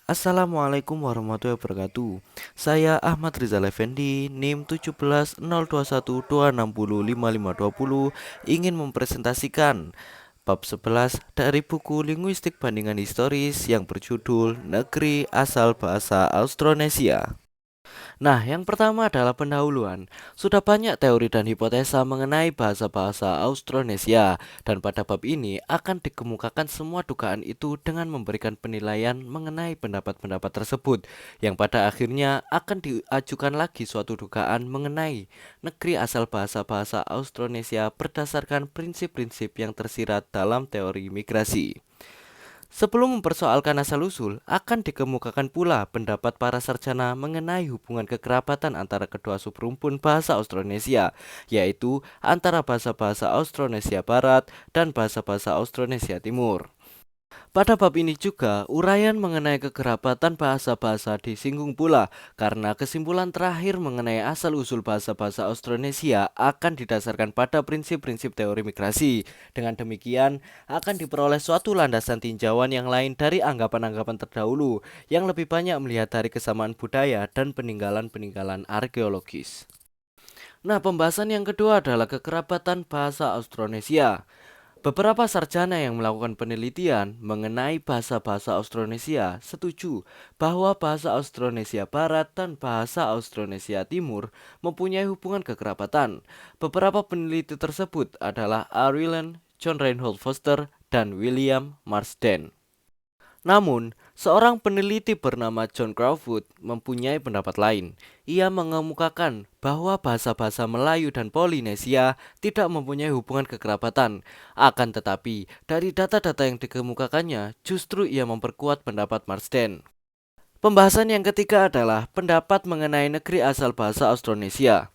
Assalamualaikum warahmatullahi wabarakatuh. Saya Ahmad Rizal Effendi, NIM 1702126055520 ingin mempresentasikan bab 11 dari buku Linguistik Bandingan Historis yang berjudul Negeri Asal Bahasa Austronesia. Nah, yang pertama adalah pendahuluan. Sudah banyak teori dan hipotesa mengenai bahasa-bahasa Austronesia, dan pada bab ini akan dikemukakan semua dugaan itu dengan memberikan penilaian mengenai pendapat-pendapat tersebut, yang pada akhirnya akan diajukan lagi suatu dugaan mengenai negeri asal bahasa-bahasa Austronesia berdasarkan prinsip-prinsip yang tersirat dalam teori migrasi. Sebelum mempersoalkan asal-usul, akan dikemukakan pula pendapat para sarjana mengenai hubungan kekerabatan antara kedua subrumpun bahasa Austronesia, yaitu antara bahasa-bahasa Austronesia Barat dan bahasa-bahasa Austronesia Timur. Pada bab ini juga, uraian mengenai kekerabatan bahasa-bahasa disinggung pula, karena kesimpulan terakhir mengenai asal-usul bahasa-bahasa Austronesia akan didasarkan pada prinsip-prinsip teori migrasi. Dengan demikian, akan diperoleh suatu landasan tinjauan yang lain dari anggapan-anggapan terdahulu, yang lebih banyak melihat dari kesamaan budaya dan peninggalan-peninggalan arkeologis. Nah, pembahasan yang kedua adalah kekerabatan bahasa Austronesia. Beberapa sarjana yang melakukan penelitian mengenai bahasa-bahasa Austronesia setuju bahwa bahasa Austronesia Barat dan bahasa Austronesia Timur mempunyai hubungan kekerabatan. Beberapa peneliti tersebut adalah Arwillen, John Reinhold Foster, dan William Marsden. Namun, seorang peneliti bernama John Crawford mempunyai pendapat lain. Ia mengemukakan bahwa bahasa-bahasa Melayu dan Polinesia tidak mempunyai hubungan kekerabatan. Akan tetapi, dari data-data yang dikemukakannya, justru ia memperkuat pendapat Marsden. Pembahasan yang ketiga adalah pendapat mengenai negeri asal bahasa Austronesia.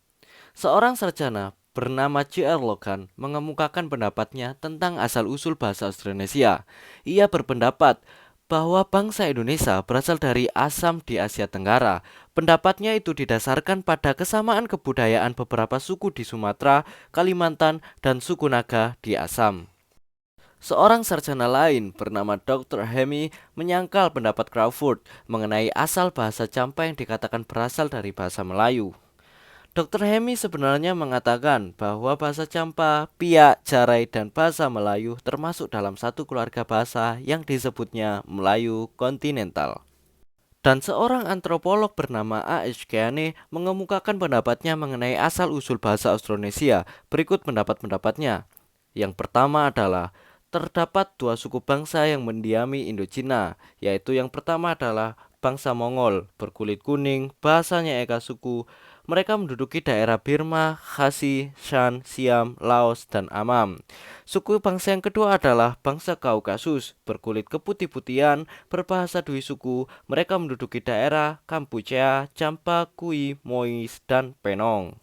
Seorang sarjana bernama J.R. Logan mengemukakan pendapatnya tentang asal-usul bahasa Austronesia. Ia berpendapat bahwa bangsa Indonesia berasal dari Assam di Asia Tenggara. Pendapatnya itu didasarkan pada kesamaan kebudayaan beberapa suku di Sumatera, Kalimantan, dan suku Naga di Assam. Seorang sarjana lain bernama Dr. Hemi menyangkal pendapat Crawford mengenai asal bahasa Champa yang dikatakan berasal dari bahasa Melayu. Dr. Hemi sebenarnya mengatakan bahwa bahasa Champa, Piak, Jarai, dan bahasa Melayu termasuk dalam satu keluarga bahasa yang disebutnya Melayu kontinental. Dan seorang antropolog bernama A.H. Keane mengemukakan pendapatnya mengenai asal-usul bahasa Austronesia. Berikut pendapat-pendapatnya. Yang pertama adalah terdapat dua suku bangsa yang mendiami Indochina, yaitu yang pertama adalah bangsa Mongol berkulit kuning, bahasanya Eka suku. Mereka menduduki daerah Birma, Khasi, Shan, Siam, Laos, dan Amam. Suku bangsa yang kedua adalah bangsa Kaukasus berkulit keputih-putihan, berbahasa Dwi suku. Mereka menduduki daerah Kampuchea, Champa, Kui, Mois, dan Penong.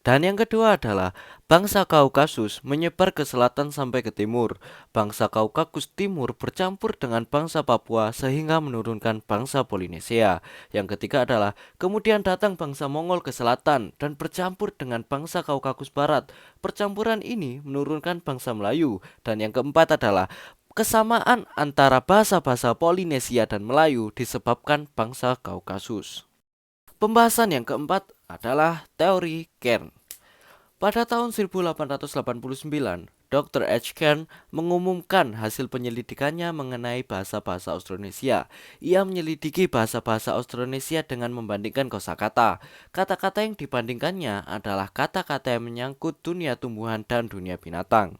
Dan yang kedua adalah bangsa Kaukasus menyebar ke selatan sampai ke timur. Bangsa Kaukasus Timur bercampur dengan bangsa Papua sehingga menurunkan bangsa Polinesia. Yang ketiga adalah kemudian datang bangsa Mongol ke selatan dan bercampur dengan bangsa Kaukasus Barat. Percampuran ini menurunkan bangsa Melayu. Dan yang keempat adalah kesamaan antara bahasa-bahasa Polinesia dan Melayu disebabkan bangsa Kaukasus. Pembahasan yang keempat adalah teori Kern. Pada tahun 1889, Dr. H. Kern mengumumkan hasil penyelidikannya mengenai bahasa-bahasa Austronesia. Ia menyelidiki bahasa-bahasa Austronesia dengan membandingkan kosakata. Kata-kata yang dibandingkannya adalah kata-kata yang menyangkut dunia tumbuhan dan dunia binatang.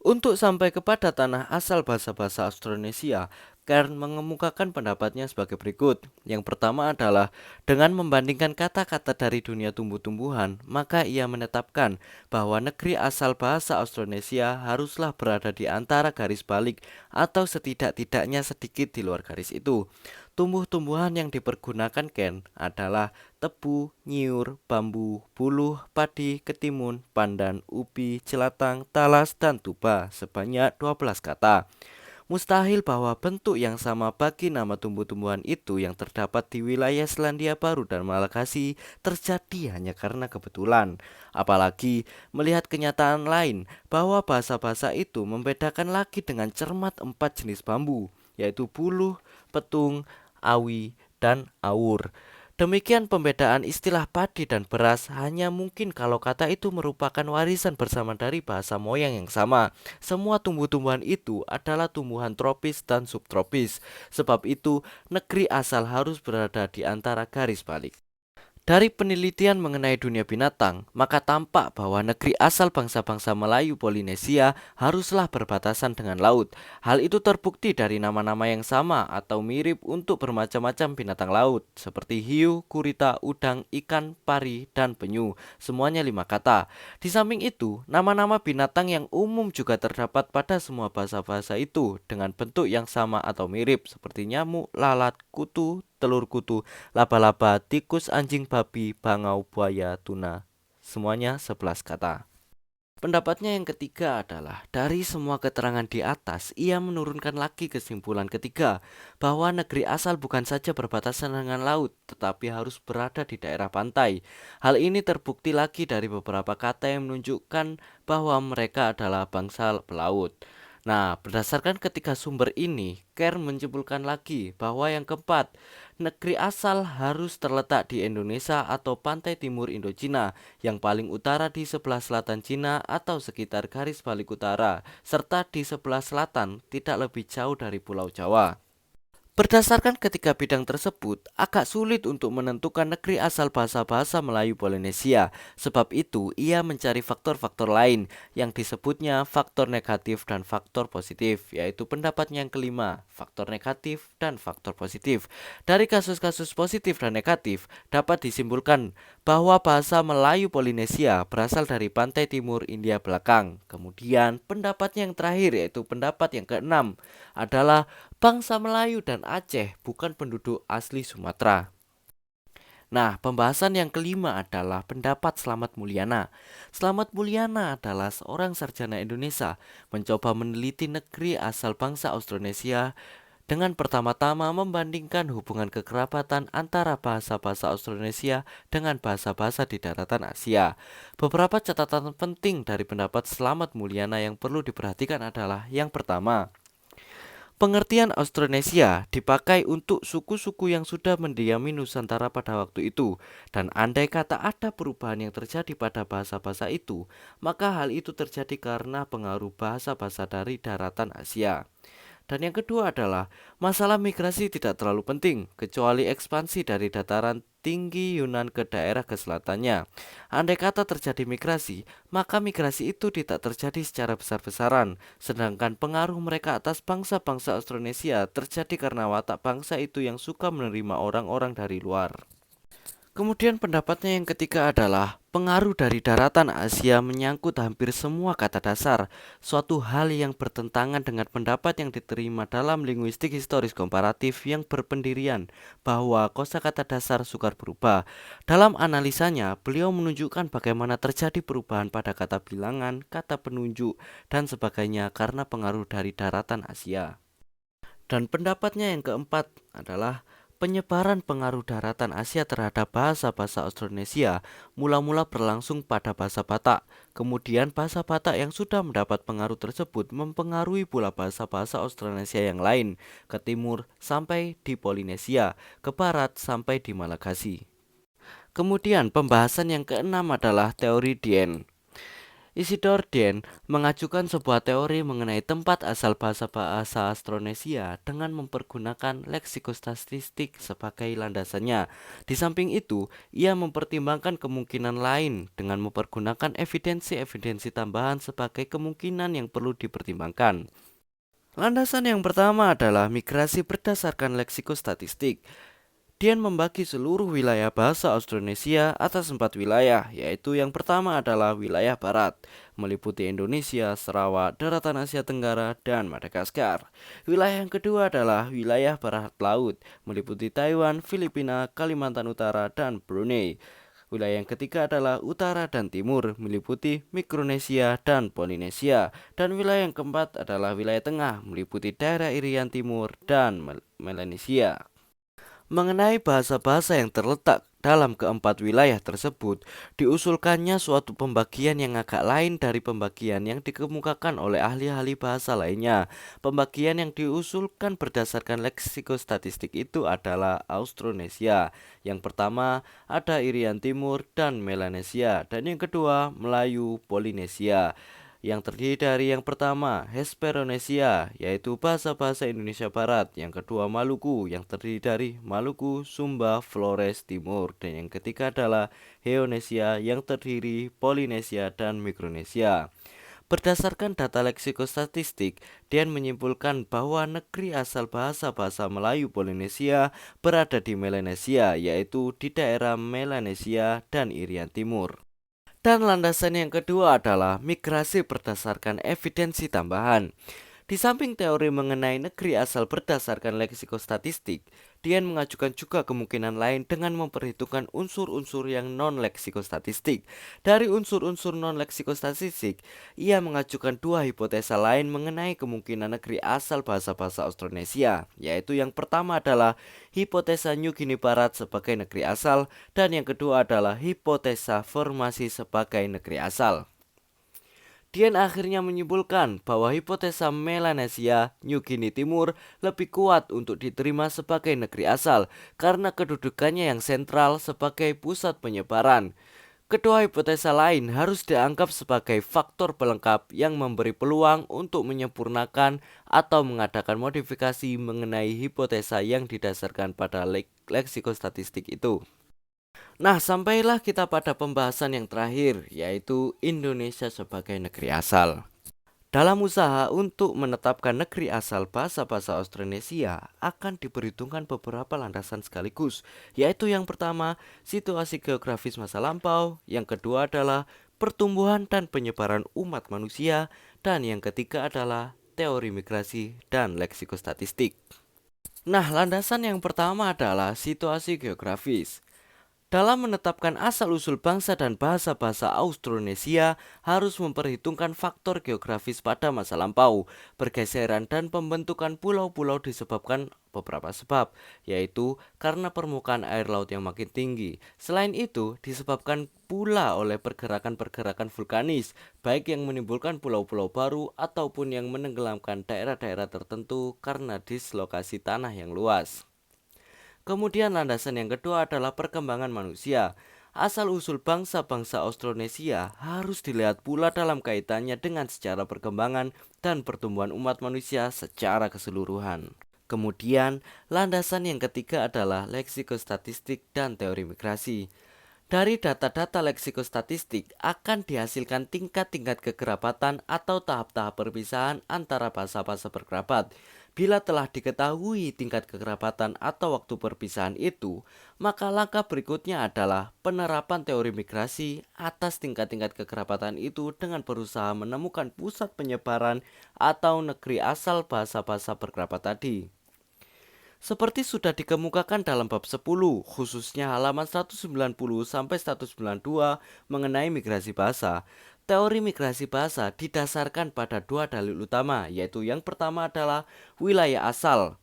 Untuk sampai kepada tanah asal bahasa-bahasa Austronesia, Kern mengemukakan pendapatnya sebagai berikut. Yang pertama adalah dengan membandingkan kata-kata dari dunia tumbuh-tumbuhan, maka ia menetapkan bahwa negeri asal bahasa Austronesia haruslah berada di antara garis balik atau setidak-tidaknya sedikit di luar garis itu. Tumbuh-tumbuhan yang dipergunakan Ken adalah tebu, nyiur, bambu, buluh, padi, ketimun, pandan, ubi, jelatang, talas, dan tuba sebanyak 12 kata. Mustahil bahwa bentuk yang sama bagi nama tumbuh-tumbuhan itu yang terdapat di wilayah Selandia Baru dan Malakasi terjadi hanya karena kebetulan. Apalagi melihat kenyataan lain bahwa bahasa-bahasa itu membedakan lagi dengan cermat empat jenis bambu, yaitu buluh, petung, Awi, dan Awur. Demikian pembedaan istilah padi dan beras hanya mungkin kalau kata itu merupakan warisan bersama dari bahasa moyang yang sama. Semua tumbuh-tumbuhan itu adalah tumbuhan tropis dan subtropis. Sebab itu, negeri asal harus berada di antara garis balik. Dari penelitian mengenai dunia binatang, maka tampak bahwa negeri asal bangsa-bangsa Melayu Polinesia haruslah berbatasan dengan laut. Hal itu terbukti dari nama-nama yang sama atau mirip untuk bermacam-macam binatang laut, seperti hiu, gurita, udang, ikan, pari, dan penyu. Semuanya 5 kata. Di samping itu, nama-nama binatang yang umum juga terdapat pada semua bahasa-bahasa itu dengan bentuk yang sama atau mirip, seperti nyamuk, lalat, kutu, telur kutu, laba-laba, tikus, anjing, babi, bangau, buaya, tuna. Semuanya 11 kata. Pendapatnya yang ketiga adalah dari semua keterangan di atas, ia menurunkan lagi kesimpulan ketiga bahwa negeri asal bukan saja berbatasan dengan laut, tetapi harus berada di daerah pantai. Hal ini terbukti lagi dari beberapa kata yang menunjukkan bahwa mereka adalah bangsa pelaut. Nah, berdasarkan ketiga sumber ini, Kern menyimpulkan lagi bahwa yang keempat, negeri asal harus terletak di Indonesia atau pantai timur Indochina, yang paling utara di sebelah selatan Cina atau sekitar garis balik utara, serta di sebelah selatan tidak lebih jauh dari Pulau Jawa. Berdasarkan ketiga bidang tersebut, agak sulit untuk menentukan negeri asal bahasa-bahasa Melayu Polinesia. Sebab itu, ia mencari faktor-faktor lain yang disebutnya faktor negatif dan faktor positif, yaitu pendapatnya yang kelima, faktor negatif dan faktor positif. Dari kasus-kasus positif dan negatif, dapat disimpulkan bahwa bahasa Melayu Polinesia berasal dari pantai timur India belakang. Kemudian, pendapatnya yang terakhir, yaitu pendapat yang keenam, adalah bangsa Melayu dan Aceh bukan penduduk asli Sumatera. Nah, pembahasan yang kelima adalah pendapat Slamet Mulyana. Slamet Mulyana adalah seorang sarjana Indonesia mencoba meneliti negeri asal bangsa Austronesia dengan pertama-tama membandingkan hubungan kekerabatan antara bahasa-bahasa Austronesia dengan bahasa-bahasa di daratan Asia. Beberapa catatan penting dari pendapat Slamet Mulyana yang perlu diperhatikan adalah yang pertama, pengertian Austronesia dipakai untuk suku-suku yang sudah mendiami Nusantara pada waktu itu, dan andai kata ada perubahan yang terjadi pada bahasa-bahasa itu, maka hal itu terjadi karena pengaruh bahasa-bahasa dari daratan Asia. Dan yang kedua adalah masalah migrasi tidak terlalu penting kecuali ekspansi dari dataran tinggi Yunan ke daerah ke selatannya. Andai kata terjadi migrasi, maka migrasi itu tidak terjadi secara besar-besaran, sedangkan pengaruh mereka atas bangsa-bangsa Austronesia terjadi karena watak bangsa itu yang suka menerima orang-orang dari luar. Kemudian pendapatnya yang ketiga adalah pengaruh dari daratan Asia menyangkut hampir semua kata dasar, suatu hal yang bertentangan dengan pendapat yang diterima dalam linguistik historis komparatif yang berpendirian bahwa kosakata dasar sukar berubah. Dalam analisanya, beliau menunjukkan bagaimana terjadi perubahan pada kata bilangan, kata penunjuk, dan sebagainya karena pengaruh dari daratan Asia. Dan pendapatnya yang keempat adalah penyebaran pengaruh daratan Asia terhadap bahasa-bahasa Austronesia mula-mula berlangsung pada bahasa Batak. Kemudian bahasa Batak yang sudah mendapat pengaruh tersebut mempengaruhi pula bahasa-bahasa Austronesia yang lain, ke timur sampai di Polinesia, ke barat sampai di Malagasy. Kemudian pembahasan yang keenam adalah teori Dien. Isidore Dien mengajukan sebuah teori mengenai tempat asal bahasa-bahasa Austronesia dengan mempergunakan leksikostatistik sebagai landasannya. Di samping itu, ia mempertimbangkan kemungkinan lain dengan mempergunakan evidensi-evidensi tambahan sebagai kemungkinan yang perlu dipertimbangkan. Landasan yang pertama adalah migrasi berdasarkan leksikostatistik. Dien membagi seluruh wilayah bahasa Austronesia atas 4 wilayah, yaitu yang pertama adalah wilayah barat, meliputi Indonesia, Sarawak, daratan Asia Tenggara, dan Madagaskar. Wilayah yang kedua adalah wilayah barat laut, meliputi Taiwan, Filipina, Kalimantan Utara, dan Brunei. Wilayah yang ketiga adalah utara dan timur, meliputi Mikronesia dan Polinesia. Dan wilayah yang keempat adalah wilayah tengah, meliputi daerah Irian Timur dan Melanesia. Mengenai bahasa-bahasa yang terletak Dalam keempat wilayah tersebut, diusulkannya suatu pembagian yang agak lain dari pembagian yang dikemukakan oleh ahli-ahli bahasa lainnya. Pembagian yang diusulkan berdasarkan leksikostatistik itu adalah Austronesia. Yang pertama ada Irian Timur dan Melanesia, dan yang kedua Melayu Polinesia, yang terdiri dari yang pertama Hesperonesia, yaitu bahasa-bahasa Indonesia Barat, yang kedua Maluku, yang terdiri dari Maluku, Sumba, Flores Timur, dan yang ketiga adalah Heonesia, yang terdiri Polinesia dan Mikronesia. Berdasarkan data leksikostatistik, Dian menyimpulkan bahwa negeri asal bahasa-bahasa Melayu Polinesia berada di Melanesia, yaitu di daerah Melanesia dan Irian Timur. Dan landasan yang kedua adalah migrasi berdasarkan evidensi tambahan. Di samping teori mengenai negeri asal berdasarkan leksikostatistik, Dian mengajukan juga kemungkinan lain dengan memperhitungkan unsur-unsur yang non-leksikostatistik. Dari unsur-unsur non-leksikostatistik, ia mengajukan dua hipotesa lain mengenai kemungkinan negeri asal bahasa-bahasa Austronesia, yaitu yang pertama adalah hipotesa New Guinea Barat sebagai negeri asal, dan yang kedua adalah hipotesa formasi sebagai negeri asal. Dian akhirnya menyimpulkan bahwa hipotesa Melanesia, New Guinea Timur lebih kuat untuk diterima sebagai negeri asal karena kedudukannya yang sentral sebagai pusat penyebaran. Kedua hipotesa lain harus dianggap sebagai faktor pelengkap yang memberi peluang untuk menyempurnakan atau mengadakan modifikasi mengenai hipotesa yang didasarkan pada leksikostatistik itu. Nah, sampailah kita pada pembahasan yang terakhir, yaitu Indonesia sebagai negeri asal. Dalam usaha untuk menetapkan negeri asal bahasa-bahasa Austronesia akan diperhitungkan beberapa landasan sekaligus, yaitu yang pertama, situasi geografis masa lampau, yang kedua adalah pertumbuhan dan penyebaran umat manusia, dan yang ketiga adalah teori migrasi dan leksikostatistik. Nah, landasan yang pertama adalah situasi geografis. Dalam menetapkan asal-usul bangsa dan bahasa-bahasa Austronesia harus memperhitungkan faktor geografis pada masa lampau. Pergeseran dan pembentukan pulau-pulau disebabkan beberapa sebab, yaitu karena permukaan air laut yang makin tinggi. Selain itu, disebabkan pula oleh pergerakan-pergerakan vulkanis, baik yang menimbulkan pulau-pulau baru ataupun yang menenggelamkan daerah-daerah tertentu karena dislokasi tanah yang luas. Kemudian landasan yang kedua adalah perkembangan manusia. Asal-usul bangsa-bangsa Austronesia harus dilihat pula dalam kaitannya dengan sejarah perkembangan dan pertumbuhan umat manusia secara keseluruhan. Kemudian, landasan yang ketiga adalah leksikostatistik dan teori migrasi. Dari data-data leksikostatistik akan dihasilkan tingkat-tingkat kekerabatan atau tahap-tahap perpisahan antara bahasa-bahasa berkerabat. Bila telah diketahui tingkat kekerabatan atau waktu perpisahan itu, maka langkah berikutnya adalah penerapan teori migrasi atas tingkat-tingkat kekerabatan itu dengan berusaha menemukan pusat penyebaran atau negeri asal bahasa-bahasa berkerabat tadi. Seperti sudah dikemukakan dalam bab 10, khususnya halaman 190 sampai 192 mengenai migrasi bahasa. Teori migrasi bahasa didasarkan pada dua dalil utama, yaitu yang pertama adalah wilayah asal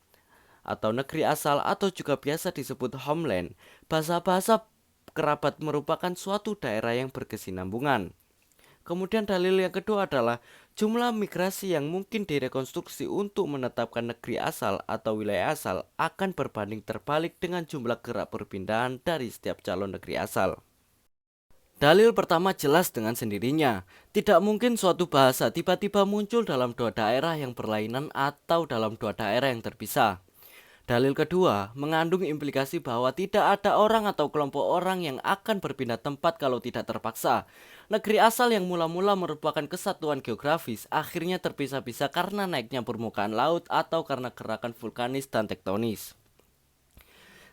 atau negeri asal atau juga biasa disebut homeland. Bahasa-bahasa kerabat merupakan suatu daerah yang berkesinambungan. Kemudian dalil yang kedua adalah jumlah migrasi yang mungkin direkonstruksi untuk menetapkan negeri asal atau wilayah asal akan berbanding terbalik dengan jumlah gerak perpindahan dari setiap calon negeri asal. Dalil pertama jelas dengan sendirinya. Tidak mungkin suatu bahasa tiba-tiba muncul dalam dua daerah yang berlainan atau dalam dua daerah yang terpisah. Dalil kedua mengandung implikasi bahwa tidak ada orang atau kelompok orang yang akan berpindah tempat kalau tidak terpaksa. Negeri asal yang mula-mula merupakan kesatuan geografis akhirnya terpisah-pisah karena naiknya permukaan laut atau karena gerakan vulkanis dan tektonis.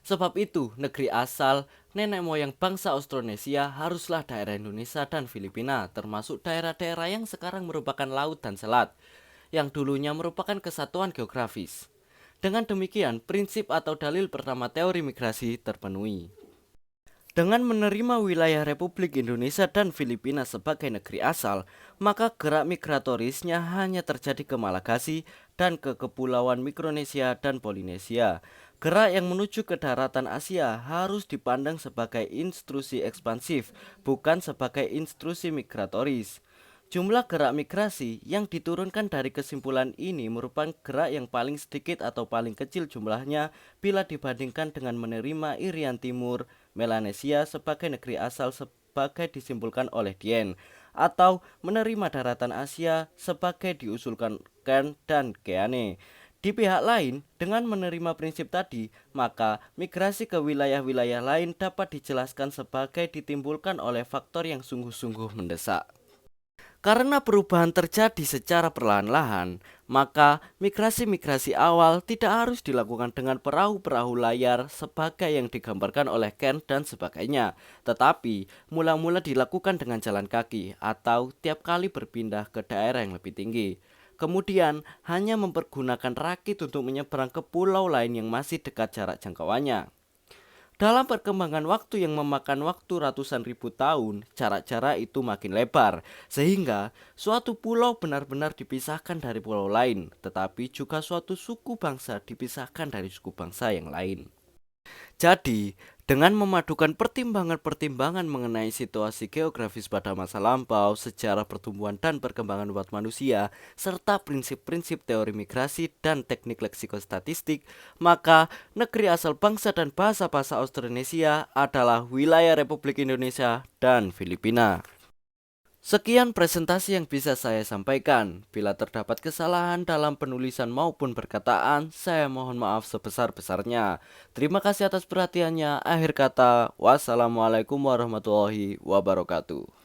Sebab itu, negeri asal nenek moyang bangsa Austronesia haruslah daerah Indonesia dan Filipina, termasuk daerah-daerah yang sekarang merupakan laut dan selat, yang dulunya merupakan kesatuan geografis. Dengan demikian, prinsip atau dalil pertama teori migrasi terpenuhi. Dengan menerima wilayah Republik Indonesia dan Filipina sebagai negeri asal, maka gerak migratorisnya hanya terjadi ke Malagasy dan ke Kepulauan Mikronesia dan Polinesia. Gerak yang menuju ke daratan Asia harus dipandang sebagai instruksi ekspansif, bukan sebagai instruksi migratoris. Jumlah gerak migrasi yang diturunkan dari kesimpulan ini merupakan gerak yang paling sedikit atau paling kecil jumlahnya bila dibandingkan dengan menerima Irian Timur, Melanesia sebagai negeri asal sebagai disimpulkan oleh Dien, atau menerima daratan Asia sebagai diusulkan Kern dan Keane. Di pihak lain, dengan menerima prinsip tadi, maka migrasi ke wilayah-wilayah lain dapat dijelaskan sebagai ditimbulkan oleh faktor yang sungguh-sungguh mendesak. Karena perubahan terjadi secara perlahan-lahan, maka migrasi-migrasi awal tidak harus dilakukan dengan perahu-perahu layar sebagai yang digambarkan oleh Kern dan sebagainya, tetapi mula-mula dilakukan dengan jalan kaki atau tiap kali berpindah ke daerah yang lebih tinggi. Kemudian hanya mempergunakan rakit untuk menyeberang ke pulau lain yang masih dekat jarak jangkauannya. Dalam perkembangan waktu yang memakan waktu ratusan ribu tahun, jarak-jarak itu makin lebar, sehingga suatu pulau benar-benar dipisahkan dari pulau lain, tetapi juga suatu suku bangsa dipisahkan dari suku bangsa yang lain. Jadi, dengan memadukan pertimbangan-pertimbangan mengenai situasi geografis pada masa lampau, sejarah pertumbuhan dan perkembangan umat manusia, serta prinsip-prinsip teori migrasi dan teknik leksikostatistik, maka negeri asal bangsa dan bahasa-bahasa Austronesia adalah wilayah Republik Indonesia dan Filipina. Sekian presentasi yang bisa saya sampaikan. Bila terdapat kesalahan dalam penulisan maupun perkataan, saya mohon maaf sebesar-besarnya. Terima kasih atas perhatiannya. Akhir kata, wassalamualaikum warahmatullahi wabarakatuh.